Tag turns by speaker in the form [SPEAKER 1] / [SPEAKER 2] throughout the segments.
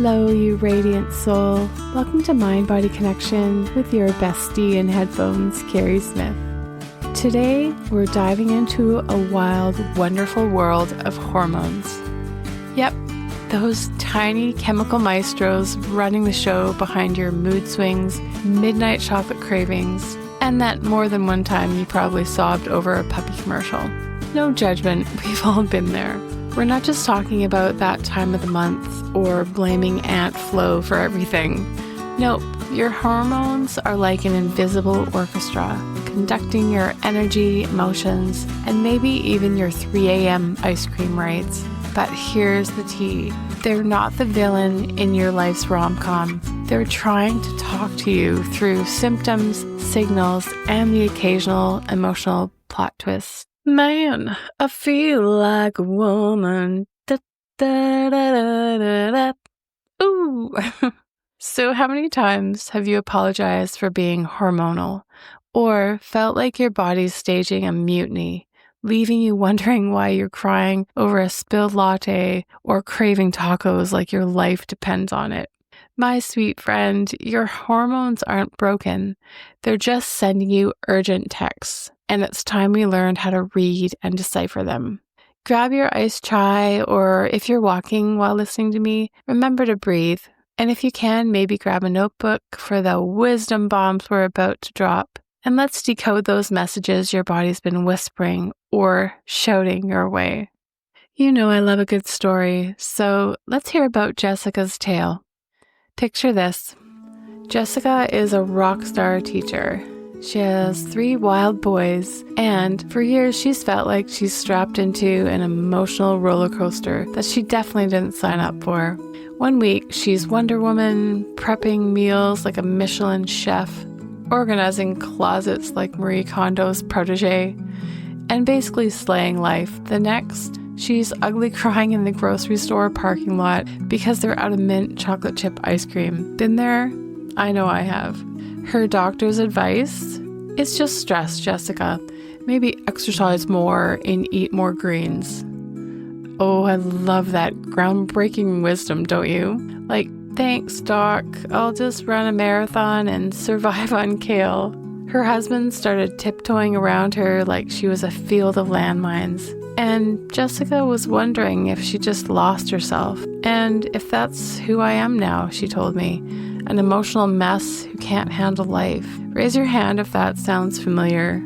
[SPEAKER 1] Hello, you radiant soul. Welcome to Mind Body Connection with your bestie in headphones, Carrie Smith. Today, we're diving into a wild, wonderful world of hormones. Yep, those tiny chemical maestros running the show behind your mood swings, midnight chocolate cravings, and that more than one time you probably sobbed over a puppy commercial. No judgment, we've all been there. We're not just talking about that time of the month or blaming Aunt Flo for everything. Nope, your hormones are like an invisible orchestra, conducting your energy, emotions, and maybe even your 3 a.m. ice cream rides. But here's the tea. They're not the villain in your life's rom-com. They're trying to talk to you through symptoms, signals, and the occasional emotional plot twist. Man, I feel like a woman. Da, da, da, da, da, da. Ooh. So how many times have you apologized for being hormonal or felt like your body's staging a mutiny, leaving you wondering why you're crying over a spilled latte or craving tacos like your life depends on it? My sweet friend, your hormones aren't broken. They're just sending you urgent texts, and it's time we learned how to read and decipher them. Grab your iced chai, or if you're walking while listening to me, remember to breathe. And if you can, maybe grab a notebook for the wisdom bombs we're about to drop. And let's decode those messages your body's been whispering or shouting your way. You know I love a good story, so let's hear about Jessica's tale. Picture this. Jessica is a rock star teacher. She has 3 wild boys, and for years she's felt like she's strapped into an emotional roller coaster that she definitely didn't sign up for. One week, she's Wonder Woman, prepping meals like a Michelin chef, organizing closets like Marie Kondo's protege, and basically slaying life. The next, she's ugly crying in the grocery store parking lot because they're out of mint chocolate chip ice cream. Been there? I know I have. Her doctor's advice? It's just stress, Jessica. Maybe exercise more and eat more greens. Oh, I love that groundbreaking wisdom, don't you? Like, thanks, doc. I'll just run a marathon and survive on kale. Her husband started tiptoeing around her like she was a field of landmines. And Jessica was wondering if she just lost herself. And if that's who I am now, she told me. An emotional mess who can't handle life. Raise your hand if that sounds familiar.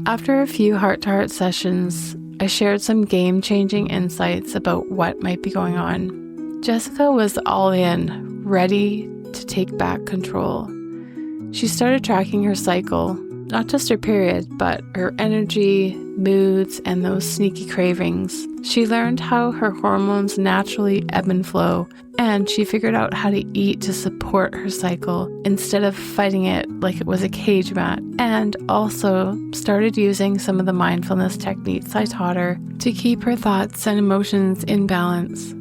[SPEAKER 1] After a few heart-to-heart sessions, I shared some game-changing insights about what might be going on. Jessica was all in, ready to take back control. She started tracking her cycle, not just her period, but her energy, moods, and those sneaky cravings. She learned how her hormones naturally ebb and flow, and she figured out how to eat to support her cycle instead of fighting it like it was a cage match, and also started using some of the mindfulness techniques I taught her to keep her thoughts and emotions in balance.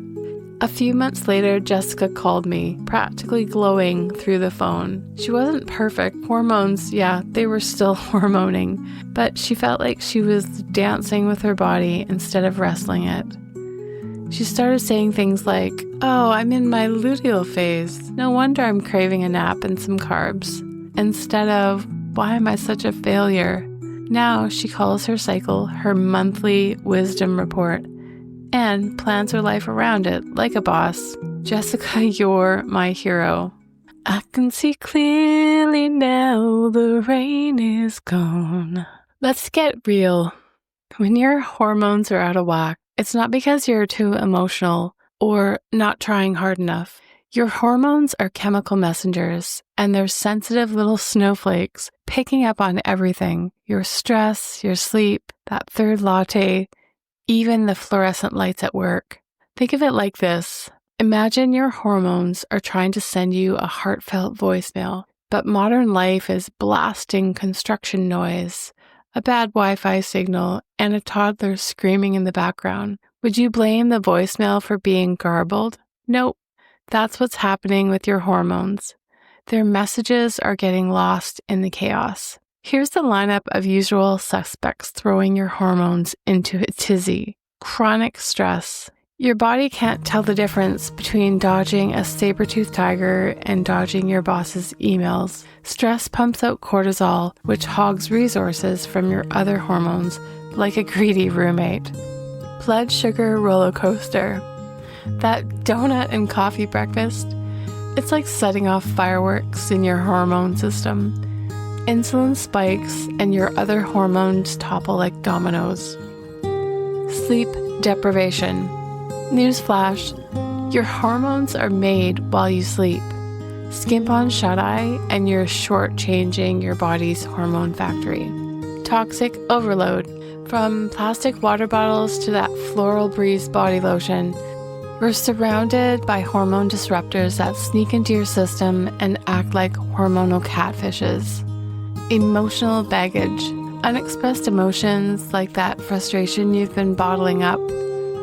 [SPEAKER 1] A few months later, Jessica called me, practically glowing through the phone. She wasn't perfect. Hormones, yeah, they were still hormoning, but she felt like she was dancing with her body instead of wrestling it. She started saying things like, "Oh, I'm in my luteal phase. No wonder I'm craving a nap and some carbs." Instead of, "Why am I such a failure?" Now she calls her cycle her monthly wisdom report, and plans her life around it like a boss. Jessica, you're my hero. I can see clearly now the rain is gone. Let's get real. When your hormones are out of whack, it's not because you're too emotional or not trying hard enough. Your hormones are chemical messengers, and they're sensitive little snowflakes picking up on everything. Your stress, your sleep, that third latte, even the fluorescent lights at work. Think of it like this. Imagine your hormones are trying to send you a heartfelt voicemail, but modern life is blasting construction noise, a bad Wi-Fi signal, and a toddler screaming in the background. Would you blame the voicemail for being garbled? Nope. That's what's happening with your hormones. Their messages are getting lost in the chaos. Here's the lineup of usual suspects throwing your hormones into a tizzy. Chronic stress. Your body can't tell the difference between dodging a saber-toothed tiger and dodging your boss's emails. Stress pumps out cortisol, which hogs resources from your other hormones like a greedy roommate. Blood sugar roller coaster. That donut and coffee breakfast, it's like setting off fireworks in your hormone system. Insulin spikes and your other hormones topple like dominoes. Sleep deprivation. Newsflash, your hormones are made while you sleep. Skimp on shut-eye and you're shortchanging your body's hormone factory. Toxic overload. From plastic water bottles to that floral breeze body lotion, we're surrounded by hormone disruptors that sneak into your system and act like hormonal catfishes. Emotional baggage. Unexpressed emotions like that frustration you've been bottling up,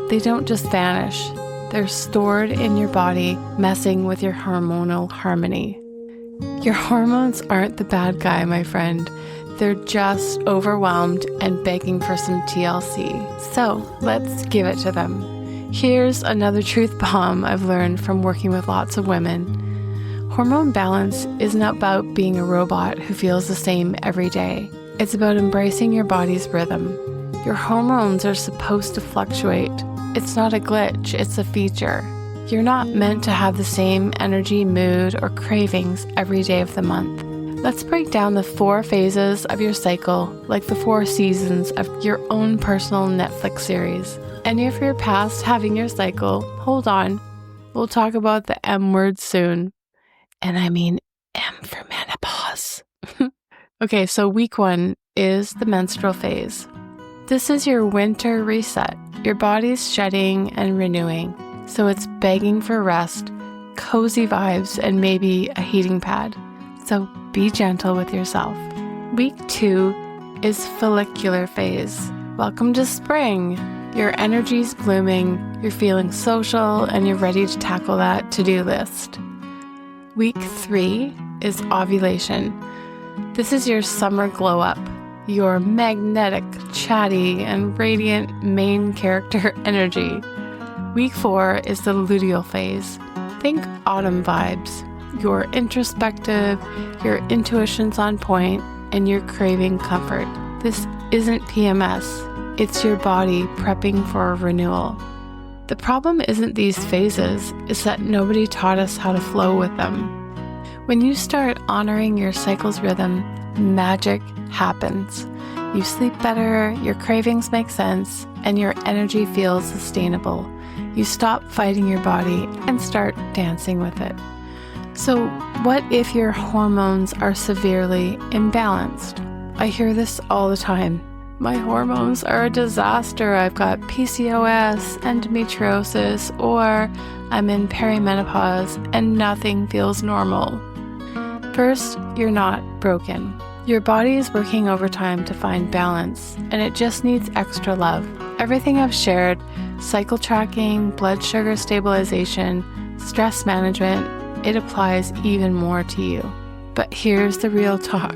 [SPEAKER 1] they don't just vanish. They're stored in your body, messing with your hormonal harmony. Your hormones aren't the bad guy, my friend. They're just overwhelmed and begging for some TLC. So let's give it to them. Here's another truth bomb I've learned from working with lots of women. Hormone balance isn't about being a robot who feels the same every day. It's about embracing your body's rhythm. Your hormones are supposed to fluctuate. It's not a glitch, it's a feature. You're not meant to have the same energy, mood, or cravings every day of the month. Let's break down the 4 phases of your cycle like the 4 seasons of your own personal Netflix series. And if you're past having your cycle, hold on. We'll talk about the M word soon. And I mean M for menopause. Okay, so week 1 is the menstrual phase. This is your winter reset. Your body's shedding and renewing, so it's begging for rest, cozy vibes, and maybe a heating pad. So be gentle with yourself. Week 2 is follicular phase. Welcome to spring. Your energy's blooming, you're feeling social, and you're ready to tackle that to-do list. Week 3 is ovulation. This is your summer glow up, your magnetic, chatty, and radiant main character energy. Week 4 is the luteal phase. Think autumn vibes. You're introspective, your intuition's on point, and you're craving comfort. This isn't PMS. It's your body prepping for a renewal. The problem isn't these phases, it's that nobody taught us how to flow with them. When you start honoring your cycle's rhythm, magic happens. You sleep better, your cravings make sense, and your energy feels sustainable. You stop fighting your body and start dancing with it. So, what if your hormones are severely imbalanced? I hear this all the time. My hormones are a disaster. I've got PCOS, endometriosis, or I'm in perimenopause and nothing feels normal. First, you're not broken. Your body is working overtime to find balance, and it just needs extra love. Everything I've shared, cycle tracking, blood sugar stabilization, stress management, it applies even more to you. But here's the real talk.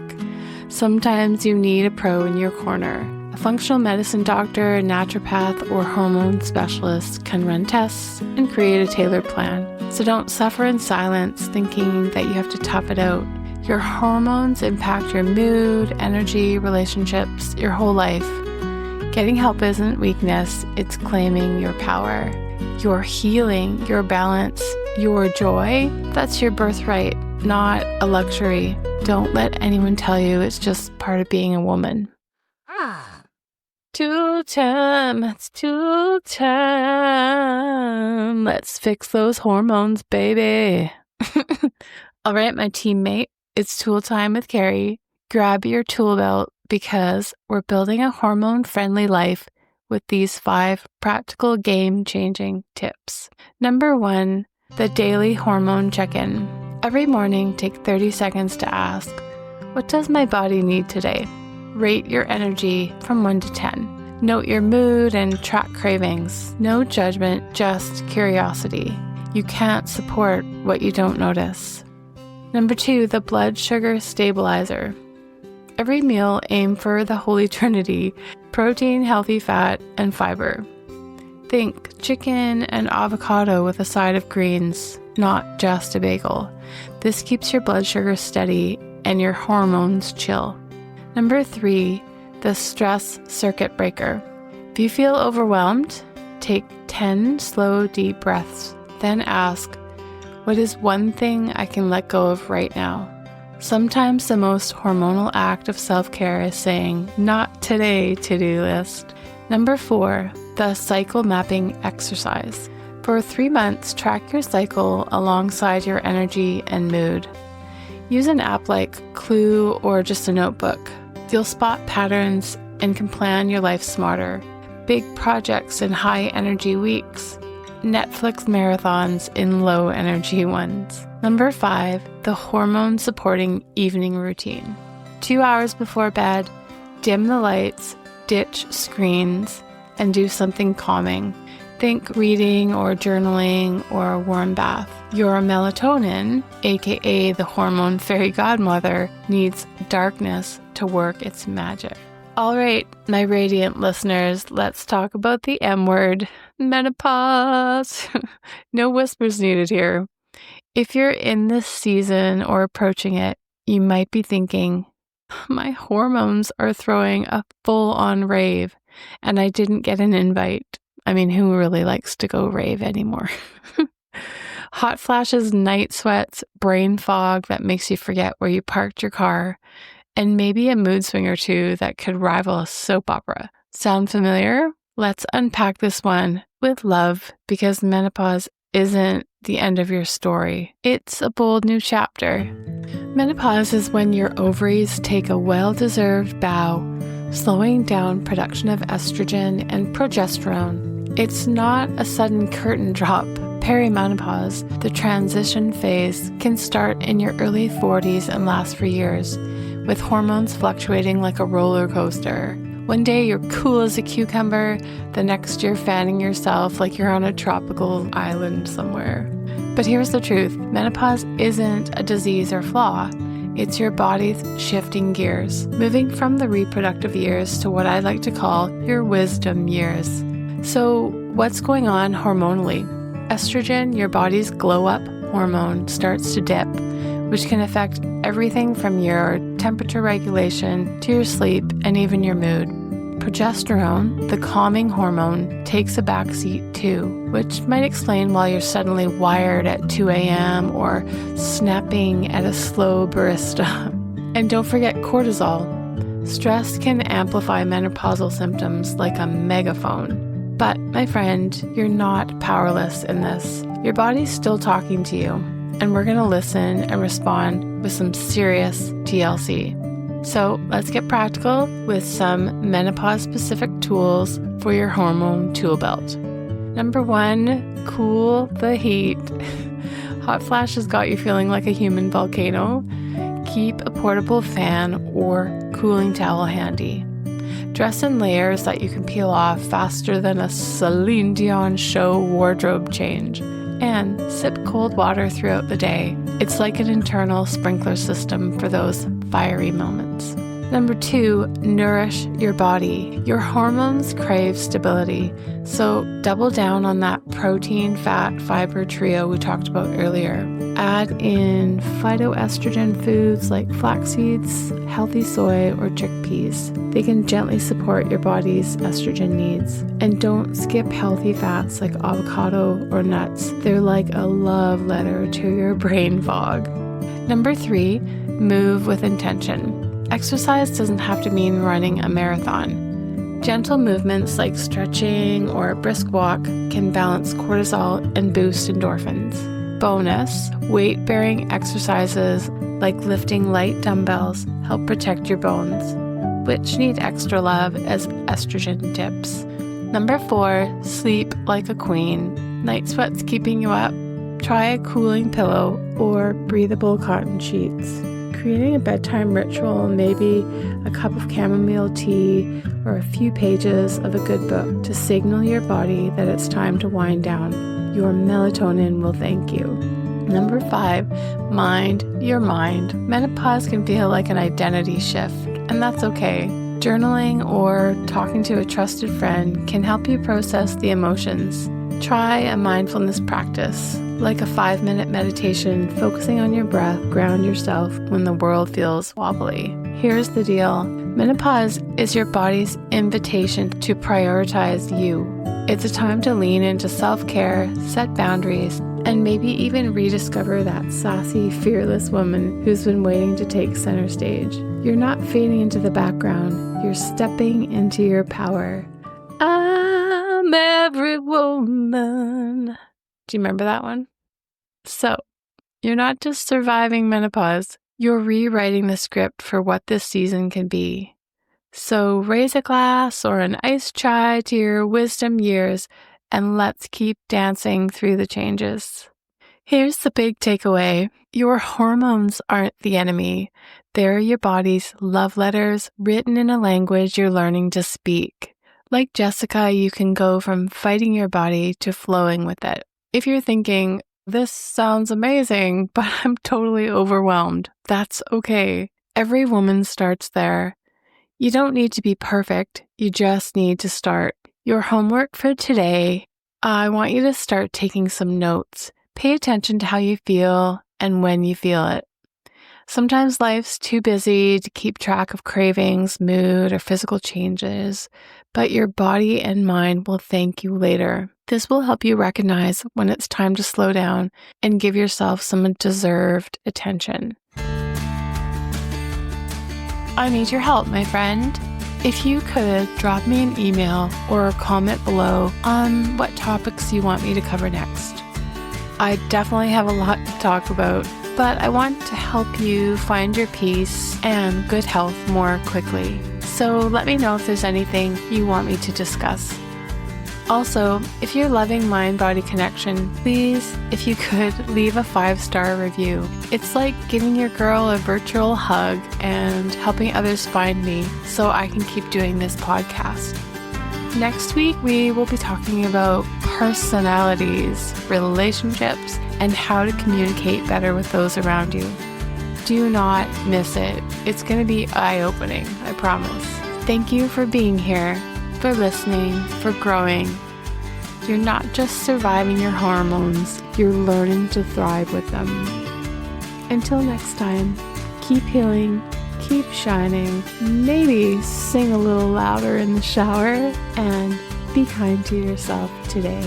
[SPEAKER 1] Sometimes you need a pro in your corner. A functional medicine doctor, a naturopath, or hormone specialist can run tests and create a tailored plan. So don't suffer in silence thinking that you have to tough it out. Your hormones impact your mood, energy, relationships, your whole life. Getting help isn't weakness, it's claiming your power. Your healing, your balance, your joy, that's your birthright, not a luxury. Don't let anyone tell you it's just part of being a woman. Tool time, it's tool time. Let's fix those hormones, baby. All right, my teammate, it's tool time with Carrie. Grab your tool belt because we're building a hormone-friendly life with these 5 practical game-changing tips. Number 1, the daily hormone check-in. Every morning, take 30 seconds to ask, what does my body need today? Rate your energy from 1 to 10. Note your mood and track cravings. No judgment, just curiosity. You can't support what you don't notice. Number 2, the blood sugar stabilizer. Every meal, aim for the Holy Trinity: protein, healthy fat, and fiber. Think chicken and avocado with a side of greens, not just a bagel. This keeps your blood sugar steady and your hormones chill. Number 3, the stress circuit breaker. If you feel overwhelmed, take 10 slow, deep breaths. Then ask, what is one thing I can let go of right now? Sometimes the most hormonal act of self-care is saying, not today, to-do list. Number 4, the cycle mapping exercise. For 3 months, track your cycle alongside your energy and mood. Use an app like Clue or just a notebook. You'll spot patterns and can plan your life smarter. Big projects in high energy weeks. Netflix marathons in low energy ones. Number 5, the hormone supporting evening routine. 2 hours before bed, dim the lights, ditch screens, and do something calming. Think reading or journaling or a warm bath. Your melatonin, aka the hormone fairy godmother, needs darkness to work its magic. All right, my radiant listeners, let's talk about the M word, menopause. No whispers needed here. If you're in this season or approaching it, you might be thinking, my hormones are throwing a full-on rave, and I didn't get an invite. I mean, who really likes to go rave anymore? Hot flashes, night sweats, brain fog that makes you forget where you parked your car, and maybe a mood swing or two that could rival a soap opera. Sound familiar? Let's unpack this one with love, because menopause isn't the end of your story. It's a bold new chapter. Menopause is when your ovaries take a well-deserved bow, slowing down production of estrogen and progesterone. It's not a sudden curtain drop. Perimenopause, the transition phase, can start in your early 40s and last for years, with hormones fluctuating like a roller coaster. One day you're cool as a cucumber, the next you're fanning yourself like you're on a tropical island somewhere. But here's the truth, menopause isn't a disease or flaw. It's your body's shifting gears, moving from the reproductive years to what I like to call your wisdom years. So what's going on hormonally? Estrogen, your body's glow-up hormone, starts to dip, which can affect everything from your temperature regulation to your sleep and even your mood. Progesterone, the calming hormone, takes a backseat too, which might explain why you're suddenly wired at 2 a.m. or snapping at a slow barista. And don't forget cortisol. Stress can amplify menopausal symptoms like a megaphone. But, my friend, you're not powerless in this. Your body's still talking to you, and we're going to listen and respond with some serious TLC. So let's get practical with some menopause-specific tools for your hormone tool belt. Number 1, cool the heat. Hot flashes got you feeling like a human volcano? Keep a portable fan or cooling towel handy. Dress in layers that you can peel off faster than a Celine Dion show wardrobe change. And sip cold water throughout the day. It's like an internal sprinkler system for those fiery moments. Number 2, nourish your body. Your hormones crave stability, so double down on that protein, fat, fiber trio we talked about earlier. Add in phytoestrogen foods like flax seeds, healthy soy, or chickpeas. They can gently support your body's estrogen needs. And don't skip healthy fats like avocado or nuts. They're like a love letter to your brain fog. Number 3, move with intention. Exercise doesn't have to mean running a marathon. Gentle movements like stretching or a brisk walk can balance cortisol and boost endorphins. Bonus, weight-bearing exercises like lifting light dumbbells help protect your bones, which need extra love as estrogen dips. Number 4, sleep like a queen. Night sweats keeping you up? Try a cooling pillow or breathable cotton sheets. Creating a bedtime ritual, maybe a cup of chamomile tea or a few pages of a good book to signal your body that it's time to wind down. Your melatonin will thank you. Number 5, mind your mind. Menopause can feel like an identity shift, and that's okay. Journaling or talking to a trusted friend can help you process the emotions. Try a mindfulness practice, like a 5-minute meditation focusing on your breath. Ground yourself when the world feels wobbly. Here's the deal. Menopause is your body's invitation to prioritize you. It's a time to lean into self-care, set boundaries, and maybe even rediscover that sassy, fearless woman who's been waiting to take center stage. You're not fading into the background. You're stepping into your power. I'm every woman. Do you remember that one? So, you're not just surviving menopause, you're rewriting the script for what this season can be. So raise a glass or an iced chai to your wisdom years, and let's keep dancing through the changes. Here's the big takeaway. Your hormones aren't the enemy. They're your body's love letters written in a language you're learning to speak. Like Jessica, you can go from fighting your body to flowing with it. If you're thinking, this sounds amazing, but I'm totally overwhelmed, that's okay. Every woman starts there. You don't need to be perfect. You just need to start. Your homework for today, I want you to start taking some notes. Pay attention to how you feel and when you feel it. Sometimes life's too busy to keep track of cravings, mood, or physical changes, but your body and mind will thank you later. This will help you recognize when it's time to slow down and give yourself some deserved attention. I need your help, my friend. If you could drop me an email or a comment below on what topics you want me to cover next. I definitely have a lot to talk about, but I want to help you find your peace and good health more quickly. So let me know if there's anything you want me to discuss. Also, if you're loving Mind-Body Connection, please, if you could, leave a 5-star review. It's like giving your girl a virtual hug and helping others find me so I can keep doing this podcast. Next week, we will be talking about personalities, relationships, and how to communicate better with those around you. Do not miss it. It's going to be eye-opening, I promise. Thank you for being here, for listening, for growing. You're not just surviving your hormones, you're learning to thrive with them. Until next time, keep healing, keep shining, maybe sing a little louder in the shower, and be kind to yourself today.